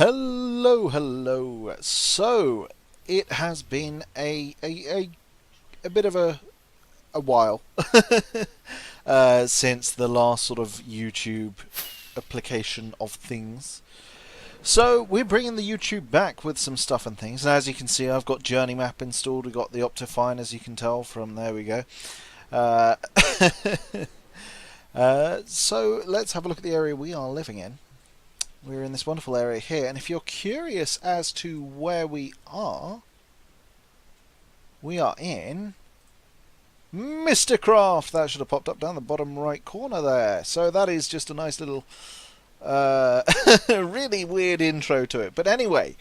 Hello. So it has been a bit of a while since the last sort of YouTube application of things. So we're bringing the YouTube back with some stuff and things. And as you can see, I've got Journey Map installed. We've got the Optifine, as you can tell from there. We go. Uh, so let's have a look at the area we are living in. We're in this wonderful area here, and if you're curious as to where we are in Mysticraft. That should have popped up down the bottom right corner there. So that is just a nice little really weird intro to it. But anyway,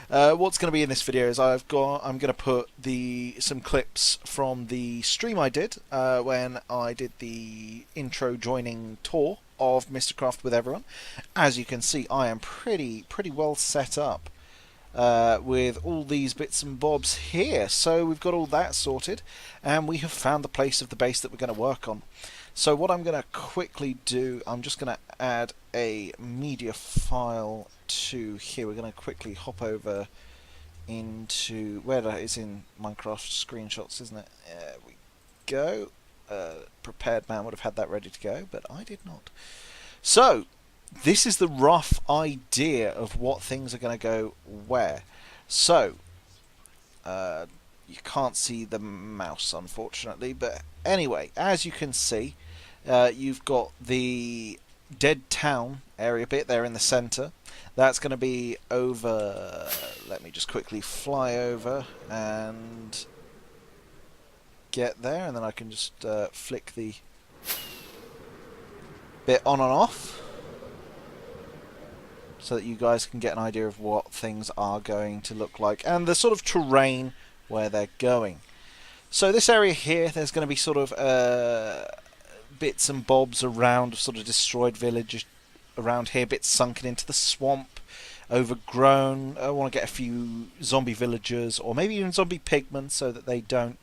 what's going to be in this video is I'm going to put some clips from the stream I did when I did the intro joining tour of Mysticraft with everyone. As you can see, I am pretty well set up with all these bits and bobs here. So we've got all that sorted, and we have found the place of the base that we're going to work on. So what I'm going to quickly do, I'm just going to add a media file to here. We're going to quickly hop over into where that is in Minecraft screenshots, isn't it? There we go. Prepared man would have had that ready to go, but I did not. So this is the rough idea of what things are going to go where. So you can't see the mouse, unfortunately, but anyway, as you can see, you've got the dead town area bit there in the center. That's going to be over. Let me just quickly fly over and get there, and then I can just flick the bit on and off so that you guys can get an idea of what things are going to look like and the sort of terrain where they're going. So this area here, there's going to be sort of bits and bobs around, sort of destroyed villages around here, bits sunken into the swamp, overgrown. I want to get a few zombie villagers, or maybe even zombie pigmen, so that they don't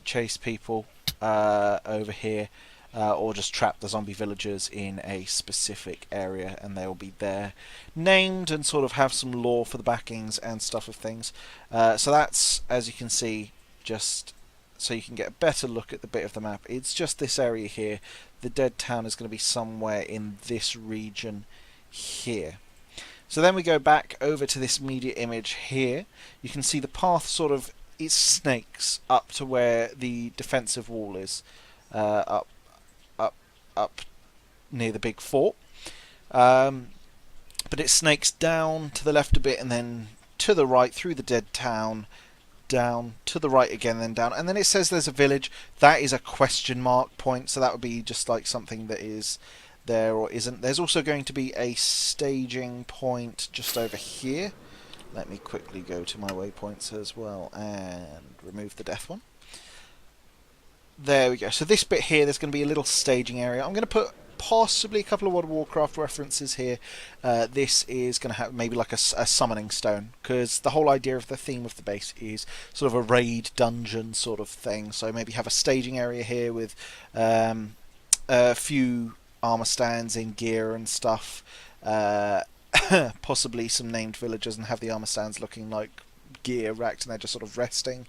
chase people over here, or just trap the zombie villagers in a specific area, and they'll be there named and sort of have some lore for the backings and stuff of things. So that's, as you can see, just so you can get a better look at the bit of the map, it's just this area here. The dead town is going to be somewhere in this region here. So then we go back over to this media image here. You can see the path sort of, it snakes up to where the defensive wall is, up near the big fort. But it snakes down to the left a bit, and then to the right through the dead town, down to the right again, then down, and then it says there's a village. That is a question mark point, so that would be just like something that is there or isn't. There's also going to be a staging point just over here. Let me quickly go to my waypoints as well and remove the death one. There we go. So this bit here, there's going to be a little staging area. I'm going to put possibly a couple of World of Warcraft references here. This is going to have maybe like a summoning stone, because the whole idea of the theme of the base is sort of a raid dungeon sort of thing. So maybe have a staging area here with a few armor stands in gear and stuff. Possibly some named villagers, and have the armor stands looking like gear racked and they're just sort of resting.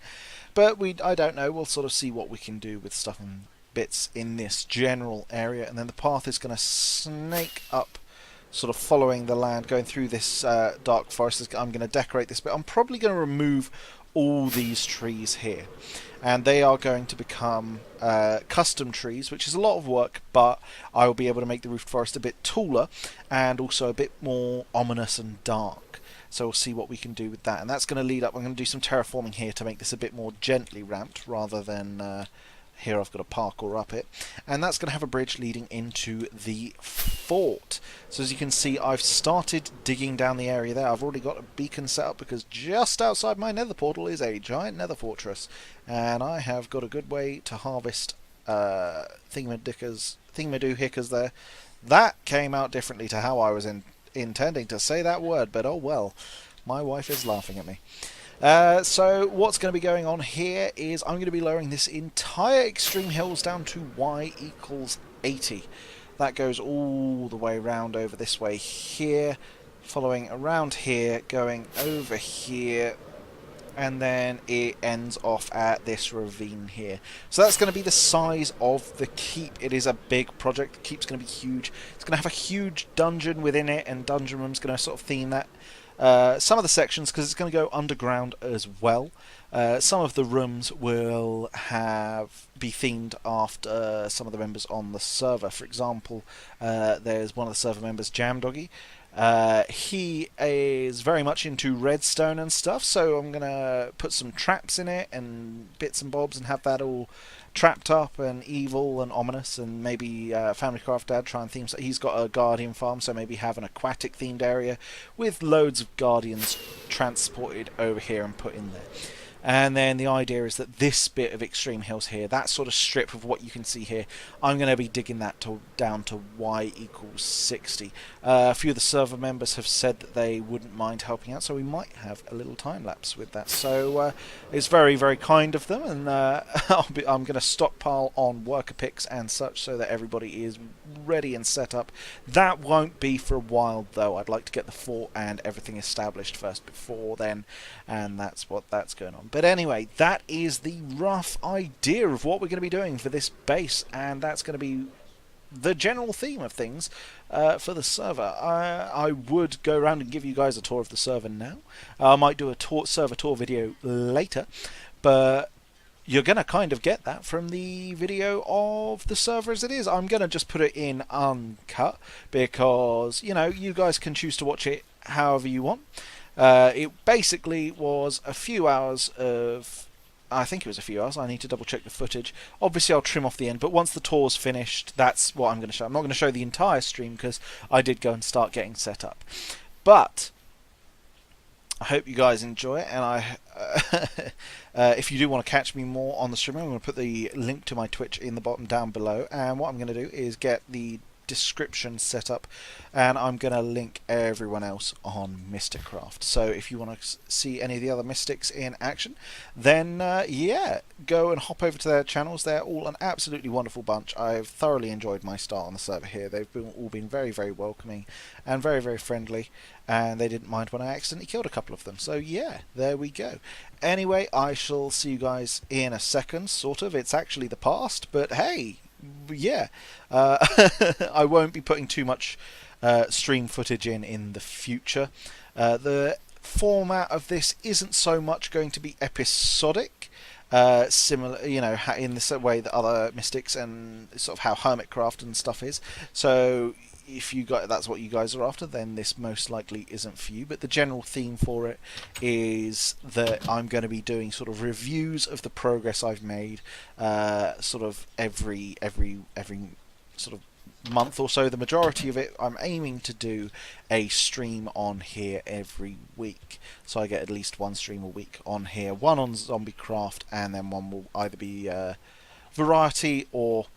But I don't know, we'll sort of see what we can do with stuff and bits in this general area. And then the path is going to snake up, sort of following the land, going through this dark forest. I'm going to decorate this bit. I'm probably going to remove all these trees here, and they are going to become custom trees, which is a lot of work, but I will be able to make the roofed forest a bit taller and also a bit more ominous and dark. So we'll see what we can do with that, and that's going to lead up. I'm going to do some terraforming here to make this a bit more gently ramped, rather than here I've got a parkour up it, and that's going to have a bridge leading into the fort. So as you can see, I've started digging down the area there. I've already got a beacon set up, because just outside my nether portal is a giant nether fortress, and I have got a good way to harvest thingamadoo-hickers there. That came out differently to how I was intending to say that word, but oh well, my wife is laughing at me. So what's going to be going on here is I'm going to be lowering this entire extreme hills down to y = 80. That goes all the way around over this way here, following around here, going over here, and then it ends off at this ravine here. So that's going to be the size of the keep. It is a big project. The keep's going to be huge. It's going to have a huge dungeon within it, and Dungeon Room's going to sort of theme that. Some of the sections, because it's going to go underground as well. Some of the rooms will be themed after some of the members on the server. For example, there's one of the server members, Jamdoggy. He is very much into redstone and stuff, so I'm going to put some traps in it and bits and bobs and have that all trapped up and evil and ominous, and maybe FamilyCraft Dad try and theme. So he's got a guardian farm, so maybe have an aquatic themed area with loads of guardians transported over here and put in there. And then the idea is that this bit of Extreme Hills here, that sort of strip of what you can see here, I'm going to be digging that down to y equals 60. A few of the server members have said that they wouldn't mind helping out, so we might have a little time lapse with that. So it's very, very kind of them, and I'm going to stockpile on worker picks and such so that everybody is ready and set up. That won't be for a while, though. I'd like to get the fort and everything established first before then, and that's going on. But anyway, that is the rough idea of what we're going to be doing for this base, and that's going to be the general theme of things for the server. I would go around and give you guys a tour of the server now. I might do a server tour video later, but you're going to kind of get that from the video of the server as it is. I'm going to just put it in uncut because, you know, you guys can choose to watch it however you want. It basically was a few hours of... I think it was a few hours. I need to double check the footage. Obviously, I'll trim off the end, but once the tour's finished, that's what I'm going to show. I'm not going to show the entire stream because I did go and start getting set up. But I hope you guys enjoy it, and if you do want to catch me more on the stream, I'm going to put the link to my Twitch in the bottom down below, and what I'm going to do is get the description set up, and I'm going to link everyone else on Mysticraft. So if you want to see any of the other Mystics in action, then yeah, go and hop over to their channels. They're all an absolutely wonderful bunch. I've thoroughly enjoyed my start on the server here. They've all been very, very welcoming and very, very friendly, and they didn't mind when I accidentally killed a couple of them. So yeah, there we go. Anyway, I shall see you guys in a second, sort of. It's actually the past, but hey, yeah, I won't be putting too much stream footage in the future. The format of this isn't so much going to be episodic, similar, you know, in the same way that other Mystics and sort of how Hermitcraft and stuff is. So if that's what you guys are after, then this most likely isn't for you. But the general theme for it is that I'm going to be doing sort of reviews of the progress I've made, sort of every sort of month or so. The majority of it, I'm aiming to do a stream on here every week, so I get at least one stream a week on here. One on ZombieCraft, and then one will either be variety or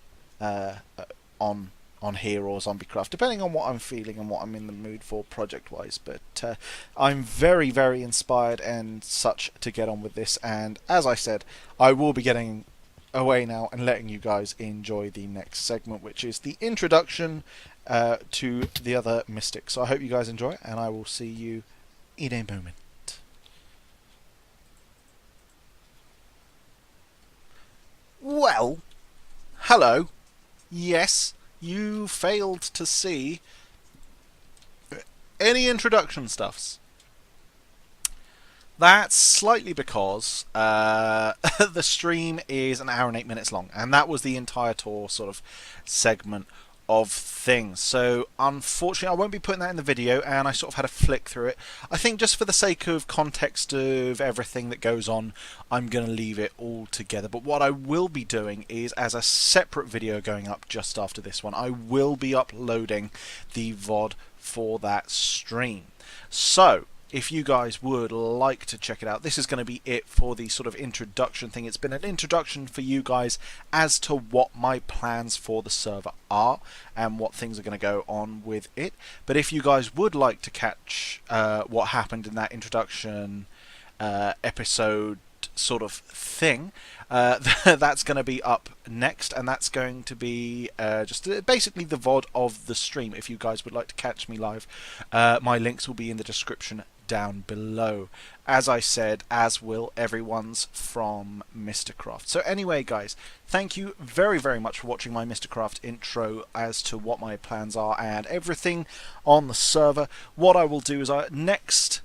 on here or ZombieCraft, depending on what I'm feeling and what I'm in the mood for project-wise. But I'm very, very inspired and such to get on with this, and as I said, I will be getting away now and letting you guys enjoy the next segment, which is the introduction to the other Mystics. So I hope you guys enjoy it, and I will see you in a moment. Well, hello. Yes, you failed to see any introduction stuffs. That's slightly because the stream is an hour and 8 minutes long, and that was the entire tour sort of segment of things. So unfortunately I won't be putting that in the video, and I sort of had to flick through it. I think just for the sake of context of everything that goes on, I'm going to leave it all together. But what I will be doing is, as a separate video going up just after this one, I will be uploading the VOD for that stream. So if you guys would like to check it out, this is going to be it for the sort of introduction thing. It's been an introduction for you guys as to what my plans for the server are and what things are going to go on with it. But if you guys would like to catch what happened in that introduction episode sort of thing. That's going to be up next, and that's going to be just basically the VOD of the stream. If you guys would like to catch me live, my links will be in the description down below, as I said, as will everyone's from Mysticraft. So anyway, guys, thank you very, very much for watching my Mysticraft intro as to what my plans are and everything on the server. What I will do is next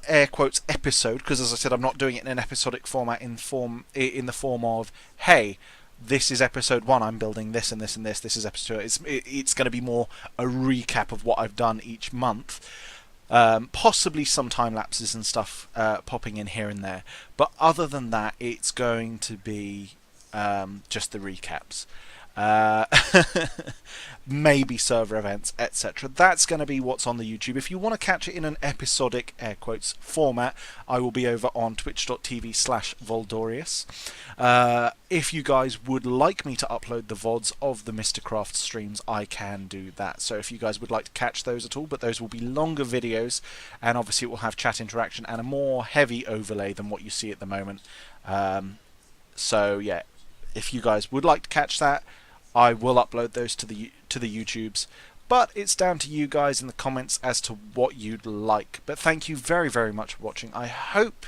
air quotes episode, because as I said, I'm not doing it in an episodic format in the form of, hey, this is episode 1, I'm building this and this and this is episode 2. It's going to be more a recap of what I've done each month. Possibly some time lapses and stuff popping in here and there, but other than that, it's going to be just the recaps. Maybe server events, etc. That's going to be what's on the YouTube. If you want to catch it in an episodic, air quotes, format, I will be over on twitch.tv/Voldorius. If you guys would like me to upload the VODs of the Mysticraft streams, I can do that. So if you guys would like to catch those at all, but those will be longer videos, and obviously it will have chat interaction and a more heavy overlay than what you see at the moment. So yeah, if you guys would like to catch that, I will upload those to the YouTubes, but it's down to you guys in the comments as to what you'd like. But thank you very, very much for watching. I hope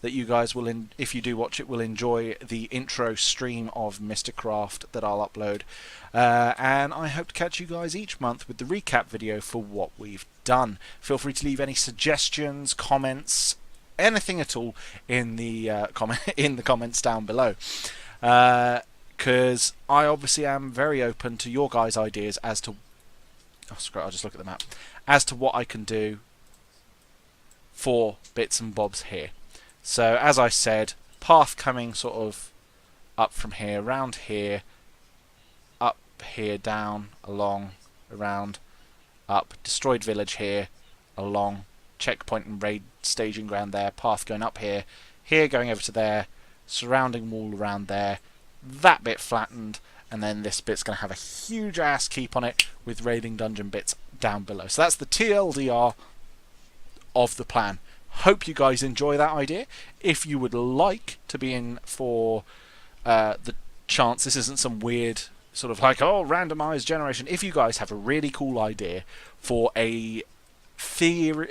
that you guys will, if you do watch it, will enjoy the intro stream of Mysticraft that I'll upload, and I hope to catch you guys each month with the recap video for what we've done. Feel free to leave any suggestions, comments, anything at all in the comments down below. Because I obviously am very open to your guys' ideas as to... Oh, screw it, I'll just look at the map. As to what I can do for bits and bobs here. So, as I said, path coming sort of up from here, round here, up here, down, along, around, up, destroyed village here, along, checkpoint and raid staging ground there, path going up here, here going over to there, surrounding wall around there, that bit flattened, and then this bit's going to have a huge ass keep on it with raiding dungeon bits down below. So that's the TLDR of the plan. Hope you guys enjoy that idea. If you would like to be in for the chance, this isn't some weird sort of like, oh, randomized generation. If you guys have a really cool idea for a theme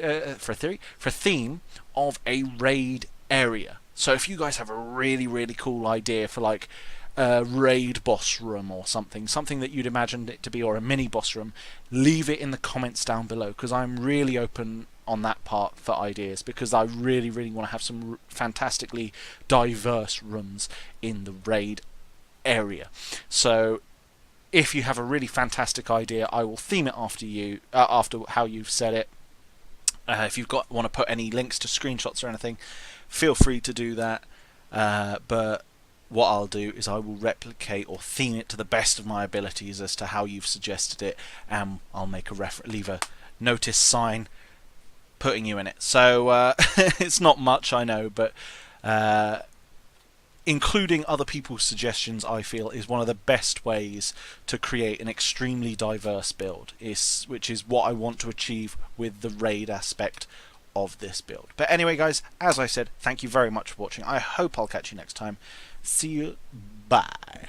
of a raid area. So if you guys have a really, really cool idea for like a raid boss room or something that you'd imagined it to be, or a mini boss room, leave it in the comments down below, because I'm really open on that part for ideas, because I really, really want to have some fantastically diverse rooms in the raid area. So if you have a really fantastic idea, I will theme it after you, after how you've said it. If you've want to put any links to screenshots or anything, feel free to do that. But what I'll do is I will replicate or theme it to the best of my abilities as to how you've suggested it, and I'll make leave a notice sign putting you in it. So it's not much, I know, but including other people's suggestions, I feel, is one of the best ways to create an extremely diverse build, which is what I want to achieve with the raid aspect of this build. But anyway, guys, as I said, thank you very much for watching. I hope I'll catch you next time. See you. Bye.